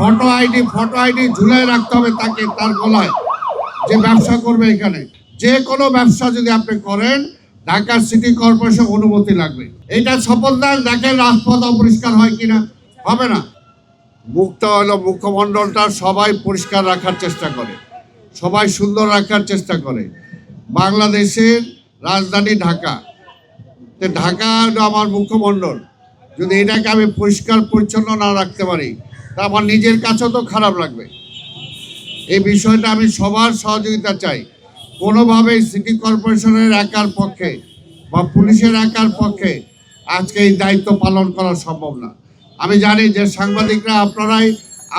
Photo ID ঝুলাই রাখতে হবে তাকে, তার গলায়, যে ব্যবসা করবে এখানে। যে কোনো ব্যবসা যদি আপনি করেন, ঢাকা সিটি কর্পোরেশন অনুমতি লাগবে। এটা শপথ দেন, দেখেন রাজপথ অপরিষ্কার হয় কিনা। হবে না। মুখমণ্ডলটা সবাই পরিষ্কার রাখার চেষ্টা করে, সবাই সুন্দর রাখার চেষ্টা করে। বাংলাদেশের রাজধানী ঢাকা, ঢাকা আমার মুখমণ্ডল, যদি এটাকে আমি পরিষ্কার পরিচ্ছন্ন না রাখতে পারি তা আমার নিজের কাছেও তো খারাপ লাগবে। এই বিষয়টা আমি সবার সহযোগিতা চাই। কোনোভাবেই সিটি কর্পোরেশনের একার পক্ষে বা পুলিশের একার পক্ষে আজকে এই দায়িত্ব পালন করা সম্ভব না। আমি জানি যে সাংবাদিকরা আপনারাই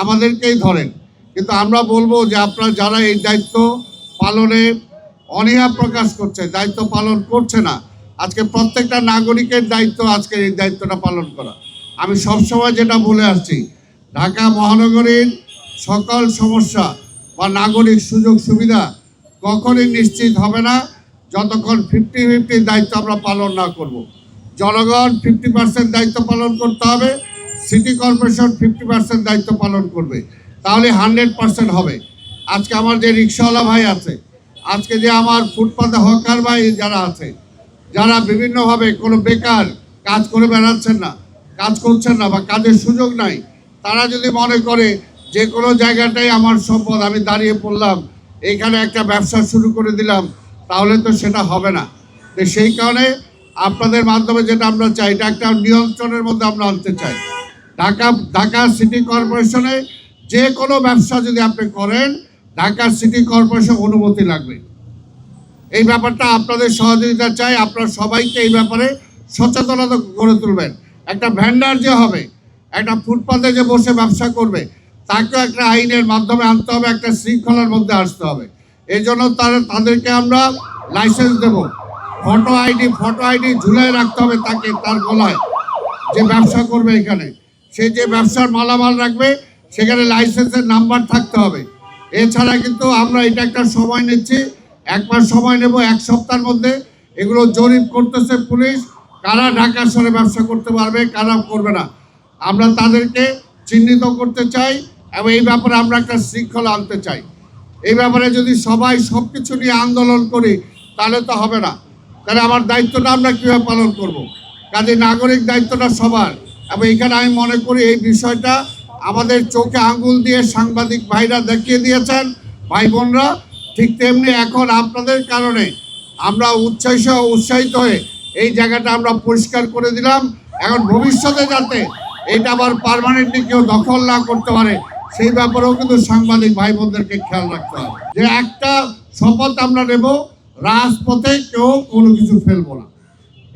আমাদেরকেই ধরেন, কিন্তু আমরা বলবো যে আপনারা যারা এই দায়িত্ব পালনে অনীহা প্রকাশ করছে, দায়িত্ব পালন করছে না, আজকে প্রত্যেকটা নাগরিকের দায়িত্ব আজকে এই দায়িত্বটা পালন করা। আমি সবসময় যেটা বলে আসছি, ঢাকা মহানগরীর সকল সমস্যা বা নাগরিক সুযোগ সুবিধা কখনই নিশ্চিত হবে না যতক্ষণ 50-50 দায়িত্ব আমরা পালন না করব। জনগণ 50% দায়িত্ব পালন করতে হবে, সিটি কর্পোরেশন 50% দায়িত্ব পালন করবে, তাহলে 100% হবে। আজকে আমার যে রিক্সাওয়ালা ভাই আছে, আজকে যে আমার ফুটপাতে হকার ভাই যারা আছে, যারা বিভিন্নভাবে কোনো বেকার কাজ করে বেড়াচ্ছেন না, কাজ করছেন না বা কাজের সুযোগ নাই, তারা যদি মনে করে যে কোনো জায়গাটাই আমার সম্পদ, আমি দাঁড়িয়ে পড়লাম, এইখানে একটা ব্যবসা শুরু করে দিলাম, তাহলে তো সেটা হবে না। তো সেই কারণে আপনাদের মাধ্যমে যেটা আমরা চাই, এটা একটা নিয়ন্ত্রণের মধ্যে আমরা আনতে চাই। ঢাকা সিটি কর্পোরেশনে যে কোনো ব্যবসা যদি আপনি করেন, ঢাকা সিটি কর্পোরেশন অনুমতি লাগবে। এই ব্যাপারটা আপনাদের সহযোগিতা চাই। আপনারা সবাইকে এই ব্যাপারে সচেতনতা গড়ে তুলবেন। একটা ভ্যান্ডার যে হবে, একটা ফুটপাতে যে বসে ব্যবসা করবে, তাকেও একটা আইনের মাধ্যমে আনতে হবে, একটা শৃঙ্খলার মধ্যে আসতে হবে। এই জন্য তাদেরকে আমরা লাইসেন্স দেব। ফটো আইডি ঝুলাই রাখতে হবে তাকে, তার গলায়, যে ব্যবসা করবে এখানে। সে যে ব্যবসার মালামাল রাখবে সেখানে লাইসেন্সের নাম্বার থাকতে হবে। এছাড়া কিন্তু আমরা এটা একটা সময় নিচ্ছি, 1 মাস সময় নেব, 1 সপ্তাহের মধ্যে এগুলো জরিপ করতেছে পুলিশ, কারা ঢাকা শহরে ব্যবসা করতে পারবে, কারা করবে না, আমরা তাদেরকে চিহ্নিত করতে চাই এবং এই ব্যাপারে আমরা একটা শৃঙ্খলা আনতে চাই। এই ব্যাপারে যদি সবাই সব কিছু নিয়ে আন্দোলন করি তাহলে তো হবে না। তাহলে আমার দায়িত্বটা আমরা কীভাবে পালন করব? কাজে নাগরিক দায়িত্বটা সবার। এবং এখানে আমি মনে করি এই বিষয়টা আমাদের চোখে আঙ্গুল দিয়ে সাংবাদিক ভাইরা দেখিয়ে দিয়েছেন, ভাই বোনরা, ঠিক তেমনি এখন আপনাদের কারণে আমরা উৎসাহিত হয়ে এই জায়গাটা আমরা পরিষ্কার করে দিলাম। এখন ভবিষ্যতে যাতে এটা আবার পার্মানেন্টলি কেউ দখল না করতে পারে সেই ব্যাপারেও কিন্তু সাংবাদিক ভাই বোনদেরকে খেয়াল রাখতে হবে। যে একটা শপথ আমরা নেব, রাজপথে কেউ কোনো কিছু ফেলবো না।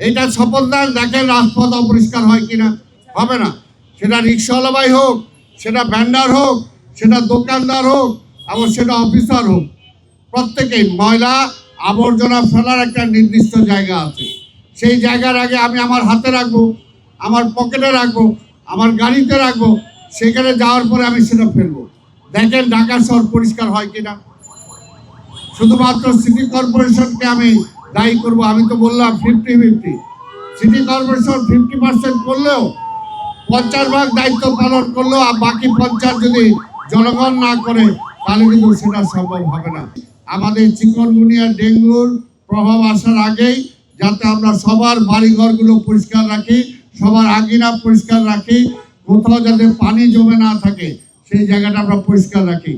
এইটা শপথ দেন, দেখেন রাজপথ অপরিষ্কার হয় কিনা। হবে না। সেটা রিক্সাওয়ালা ভাই হোক, সেটা ভ্যান্ডার হোক, সেটা দোকানদার হোক, এবং সেটা অফিসার হোক, প্রত্যেকেই ময়লা আবর্জনা ফেলার একটা নির্দিষ্ট জায়গা আছে। সেই জায়গার আগে আমি আমার হাতে রাখবো, আমার পকেটে রাখবো, আমার গাড়িতে রাখবো, সেখানে যাওয়ার পরে আমি সেটা ফেলবো। দেখেন ঢাকা শহর পরিষ্কার হয় কিনা। শুধুমাত্র সিটি কর্পোরেশনকে আমি দায়ী করবো, আমি তো বললাম 50-50। সিটি কর্পোরেশন 50% করলেও, 50 ভাগ দায়িত্ব পালন করলেও, আর বাকি 50 যদি জনগণ না করে তাহলে কিন্তু সেটা সম্ভব হবে না। আমাদের চিকনগুনিয়া ডেঙ্গুর প্রভাব আসার আগেই যাতে আমরা সবার বাড়িঘরগুলো পরিষ্কার রাখি, সবার আঙিনা পরিষ্কার রাখি, কোথাও যাতে পানি জমে না থাকে সেই জায়গাটা আমরা পরিষ্কার রাখি।